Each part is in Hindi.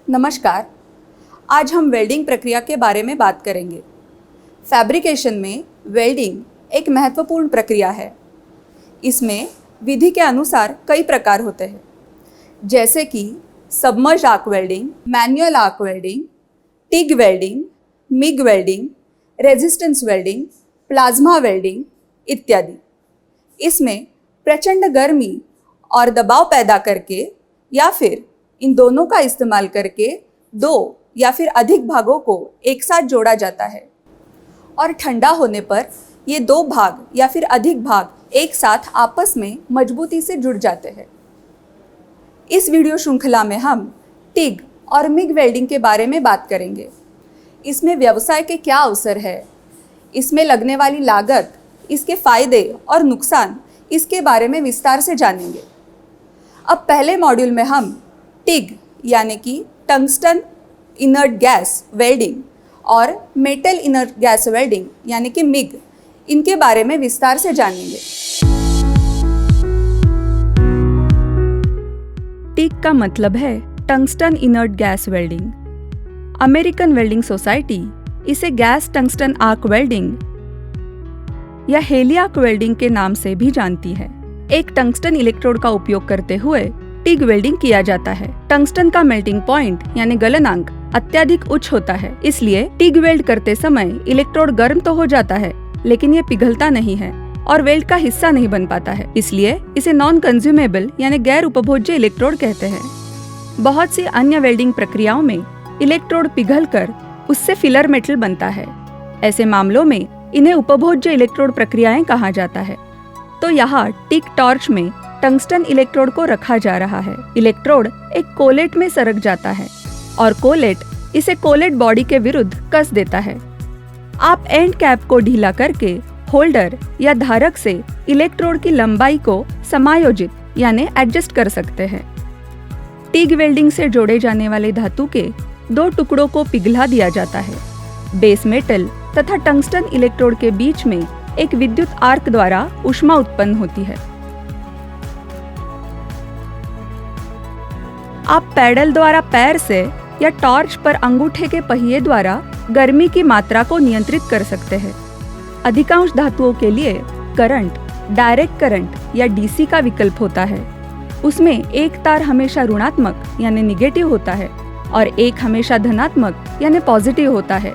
नमस्कार। आज हम वेल्डिंग प्रक्रिया के बारे में बात करेंगे। फैब्रिकेशन में वेल्डिंग एक महत्वपूर्ण प्रक्रिया है। इसमें विधि के अनुसार कई प्रकार होते हैं, जैसे कि submerged arc welding, manual arc welding, TIG welding, MiG welding, resistance welding, plasma welding इत्यादि। इसमें प्रचंड गर्मी और दबाव पैदा करके या फिर इन दोनों का इस्तेमाल करके दो या फिर अधिक भागों को एक साथ जोड़ा जाता है और ठंडा होने पर ये दो भाग या फिर अधिक भाग एक साथ आपस में मजबूती से जुड़ जाते हैं। इस वीडियो श्रृंखला में हम टिग और मिग वेल्डिंग के बारे में बात करेंगे। इसमें व्यवसाय के क्या अवसर है, इसमें लगने वाली लागत, इसके फायदे और नुकसान, इसके बारे में विस्तार से जानेंगे। अब पहले मॉड्यूल में हम टिग यानी कि टंगस्टन इनर्ट गैस वेल्डिंग और मेटल इनर्ट गैस वेल्डिंग यानी कि मिग, इनके बारे में विस्तार से जानेंगे। टिग का मतलब है tungsten inert gas welding. American welding society इसे गैस टंगस्टन आर्क वेल्डिंग या हेली आर्क वेल्डिंग के नाम से भी जानती है। एक टंगस्टन इलेक्ट्रोड का उपयोग करते हुए टिग वेल्डिंग किया जाता है। टंगस्टन का मेल्टिंग पॉइंट यानी गलनांक अत्यधिक उच्च होता है, इसलिए टिग वेल्ड करते समय इलेक्ट्रोड गर्म तो हो जाता है, लेकिन ये पिघलता नहीं है और वेल्ड का हिस्सा नहीं बन पाता है, इसलिए इसे नॉन कंज्यूमेबल यानी गैर उपभोज्य इलेक्ट्रोड कहते हैं। बहुत सी अन्य वेल्डिंग प्रक्रियाओं में इलेक्ट्रोड पिघलकर उससे फिलर मेटल बनता है। ऐसे मामलों में इन्हें उपभोज्य इलेक्ट्रोड प्रक्रियाएं कहा जाता है। तो यहाँ टिग टॉर्च में टंगस्टन इलेक्ट्रोड को रखा जा रहा है। इलेक्ट्रोड एक कोलेट में सरक जाता है और कोलेट इसे कोलेट बॉडी के विरुद्ध कस देता है। आप एंड कैप को ढीला करके होल्डर या धारक से इलेक्ट्रोड की लंबाई को समायोजित यानी एडजस्ट कर सकते हैं। टिग वेल्डिंग से जोड़े जाने वाले धातु के दो टुकड़ों को पिघला दिया जाता है। बेस मेटल तथा टंगस्टन इलेक्ट्रोड के बीच में एक विद्युत आर्क द्वारा ऊष्मा उत्पन्न होती है। आप पैडल द्वारा पैर से या टॉर्च पर अंगूठे के पहिए द्वारा गर्मी की मात्रा को नियंत्रित कर सकते हैं। अधिकांश धातुओं के लिए करंट, डायरेक्ट करंट या डीसी का विकल्प होता है। उसमें एक तार हमेशा ऋणात्मक यानी निगेटिव होता है और एक हमेशा धनात्मक यानी पॉजिटिव होता है।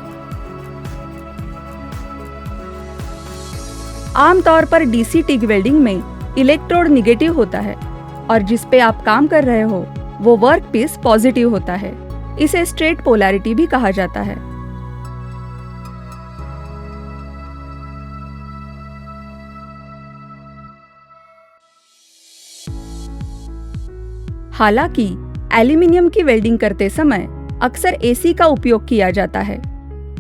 आमतौर पर डीसी टिग वेल्डिंग में इलेक्ट्रोड निगेटिव होता है और जिस पे आप काम कर रहे हो वो वर्क पीस पॉजिटिव होता है। इसे स्ट्रेट पोलैरिटी भी कहा जाता है। हालांकि एल्यूमीनियम की वेल्डिंग करते समय अक्सर एसी का उपयोग किया जाता है।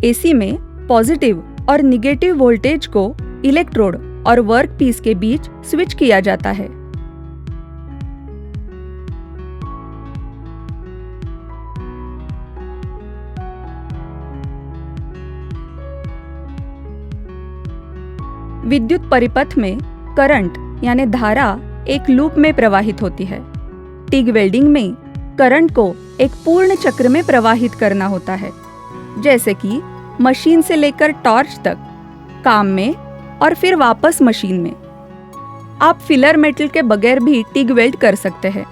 एसी में पॉजिटिव और निगेटिव वोल्टेज को इलेक्ट्रोड और वर्क पीस के बीच स्विच किया जाता है। विद्युत परिपथ में करंट यानी धारा एक लूप में प्रवाहित होती है। टिग वेल्डिंग में करंट को एक पूर्ण चक्र में प्रवाहित करना होता है, जैसे कि मशीन से लेकर टॉर्च तक, काम में और फिर वापस मशीन में। आप फिलर मेटल के बगैर भी टिग वेल्ड कर सकते हैं।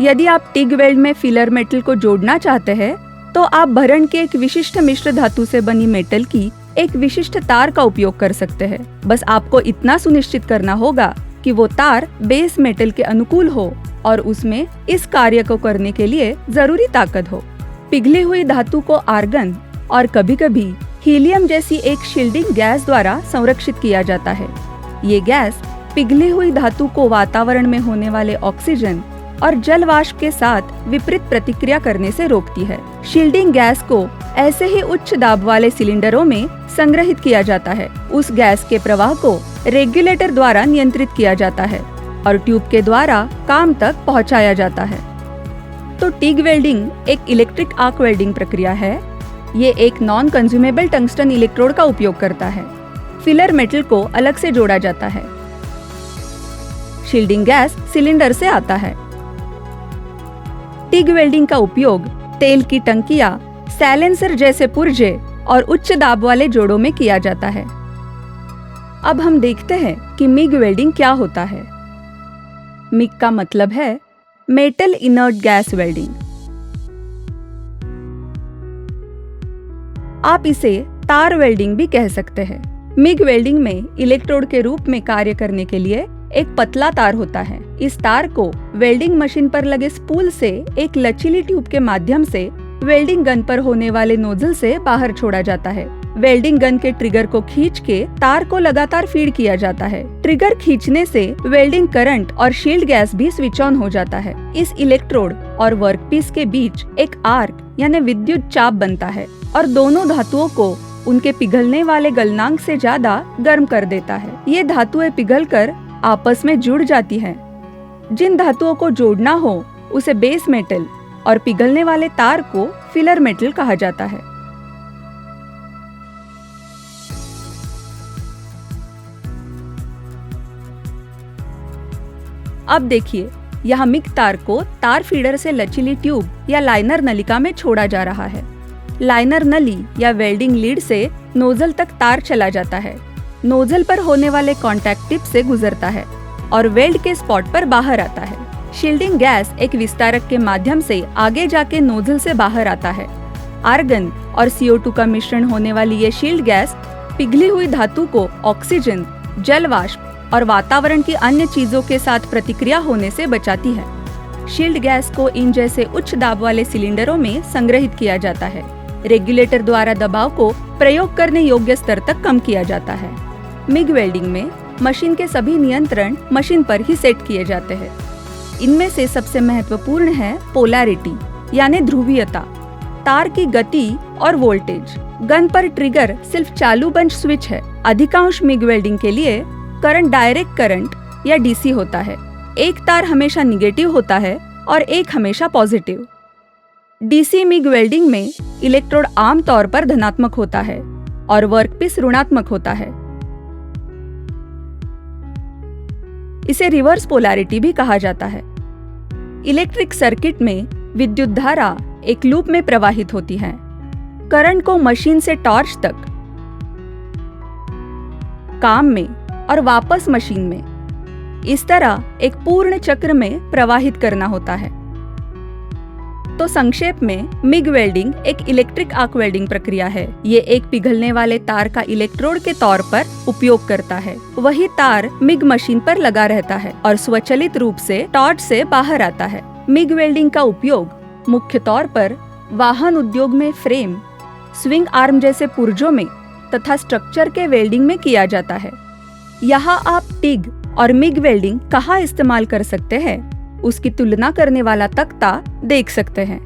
यदि आप टिग वेल्ड में फिलर मेटल को जोड़ना चाहते हैं तो आप भरण के एक विशिष्ट मिश्र धातु से बनी मेटल की एक विशिष्ट तार का उपयोग कर सकते हैं। बस आपको इतना सुनिश्चित करना होगा कि वो तार बेस मेटल के अनुकूल हो और उसमें इस कार्य को करने के लिए जरूरी ताकत हो। पिघली हुई धातु को आर्गन और कभी-कभी हीलियम जैसी एक शील्डिंग गैस द्वारा संरक्षित किया जाता है। ये गैस पिघली हुई धातु को वातावरण में होने वाले ऑक्सीजन और जल वाष्प के साथ विपरीत प्रतिक्रिया करने से रोकती है। शील्डिंग गैस को ऐसे ही उच्च दाब वाले सिलेंडरों में संग्रहित किया जाता है। उस गैस के प्रवाह को रेगुलेटर द्वारा नियंत्रित किया जाता है और ट्यूब के द्वारा काम तक पहुंचाया जाता है। तो टिग वेल्डिंग एक इलेक्ट्रिक आर्क वेल्डिंग प्रक्रिया है। ये एक नॉन कंज्यूमेबल टंगस्टन इलेक्ट्रोड का उपयोग करता है। फिलर मेटल को अलग से जोड़ा जाता है। शील्डिंग गैस सिलेंडर से आता है। टिग वेल्डिंग का उपयोग तेल की टंकियां, साइलेंसर जैसे पुर्जे और उच्च दाब वाले जोड़ों में किया जाता है। अब हम देखते हैं कि मिग वेल्डिंग क्या होता है। मिग का मतलब है मेटल इनर्ट गैस वेल्डिंग। आप इसे तार वेल्डिंग भी कह सकते हैं। मिग वेल्डिंग में इलेक्ट्रोड के रूप में कार्य करने के लिए एक पतला तार होता है। इस तार को वेल्डिंग मशीन पर लगे स्पूल से एक लचीली ट्यूब के माध्यम से वेल्डिंग गन पर होने वाले नोजल से बाहर छोड़ा जाता है। वेल्डिंग गन के ट्रिगर को खींच के तार को लगातार फीड किया जाता है। ट्रिगर खींचने से वेल्डिंग करंट और शील्ड गैस भी स्विच ऑन हो जाता है। इस इलेक्ट्रोड और वर्कपीस के बीच एक आर्क यानी विद्युत चाप बनता है और दोनों धातुओं को उनके पिघलने वाले गलनांक से ज्यादा गर्म कर देता है। ये धातुएं पिघलकर आपस में जुड़ जाती हैं। जिन धातुओं को जोड़ना हो उसे बेस मेटल और पिघलने वाले तार को फिलर मेटल कहा जाता है। अब देखिए, यहाँ मिग तार को तार फीडर से लचीली ट्यूब या लाइनर नलिका में छोड़ा जा रहा है। लाइनर नली या वेल्डिंग लीड से नोजल तक तार चला जाता है। नोजल पर होने वाले कॉन्टैक्ट टिप से गुजरता है और वेल्ड के स्पॉट पर बाहर आता है। शील्डिंग गैस एक विस्तारक के माध्यम से आगे जाके नोजल से बाहर आता है। आर्गन और CO2 का मिश्रण होने वाली ये शील्ड गैस पिघली हुई धातु को ऑक्सीजन, जल वाष्प और वातावरण की अन्य चीजों के साथ प्रतिक्रिया होने से बचाती है। शील्ड गैस को इन जैसे उच्च दाब वाले सिलेंडरों में संग्रहित किया जाता है। रेगुलेटर द्वारा दबाव को प्रयोग करने योग्य स्तर तक कम किया जाता है। मिग वेल्डिंग में मशीन के सभी नियंत्रण मशीन पर ही सेट किए जाते हैं। इनमें से सबसे महत्वपूर्ण है पोलैरिटी यानी ध्रुवीयता, तार की गति और वोल्टेज। गन पर ट्रिगर सिर्फ चालू बंद स्विच है। अधिकांश मिग वेल्डिंग के लिए करंट डायरेक्ट करंट या डीसी होता है। एक तार हमेशा निगेटिव होता है और एक हमेशा पॉजिटिव। डीसी मिग वेल्डिंग में इलेक्ट्रोड आमतौर पर धनात्मक होता है और वर्कपीस ऋणात्मक होता है। इसे रिवर्स पोलैरिटी भी कहा जाता है। इलेक्ट्रिक सर्किट में विद्युत धारा एक लूप में प्रवाहित होती है। करंट को मशीन से टॉर्च तक, काम में और वापस मशीन में इस तरह एक पूर्ण चक्र में प्रवाहित करना होता है। तो संक्षेप में मिग वेल्डिंग एक इलेक्ट्रिक आर्क वेल्डिंग प्रक्रिया है। ये एक पिघलने वाले तार का इलेक्ट्रोड के तौर पर उपयोग करता है। वही तार मिग मशीन पर लगा रहता है और स्वचालित रूप से टॉर्च से बाहर आता है। मिग वेल्डिंग का उपयोग मुख्य तौर पर वाहन उद्योग में फ्रेम, स्विंग आर्म जैसे पुर्जों में तथा स्ट्रक्चर के वेल्डिंग में किया जाता है। यहाँ आप टिग और मिग वेल्डिंग कहाँ इस्तेमाल कर सकते हैं, उसकी तुलना करने वाला तख्ता देख सकते हैं।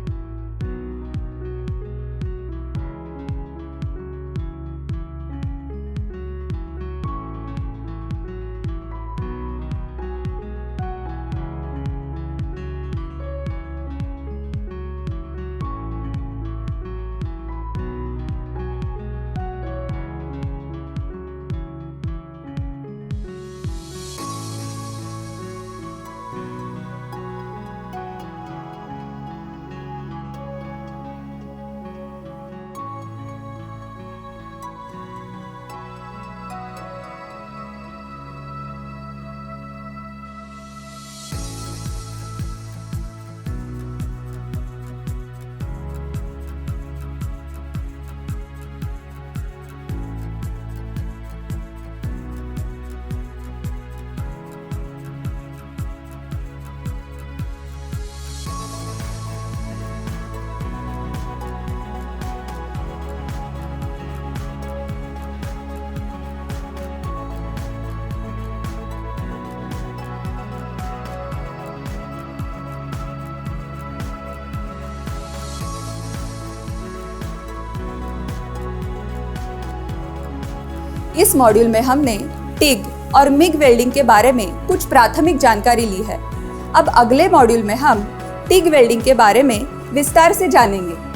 इस मॉड्यूल में हमने टिग और मिग वेल्डिंग के बारे में कुछ प्राथमिक जानकारी ली है। अब अगले मॉड्यूल में हम टिग वेल्डिंग के बारे में विस्तार से जानेंगे।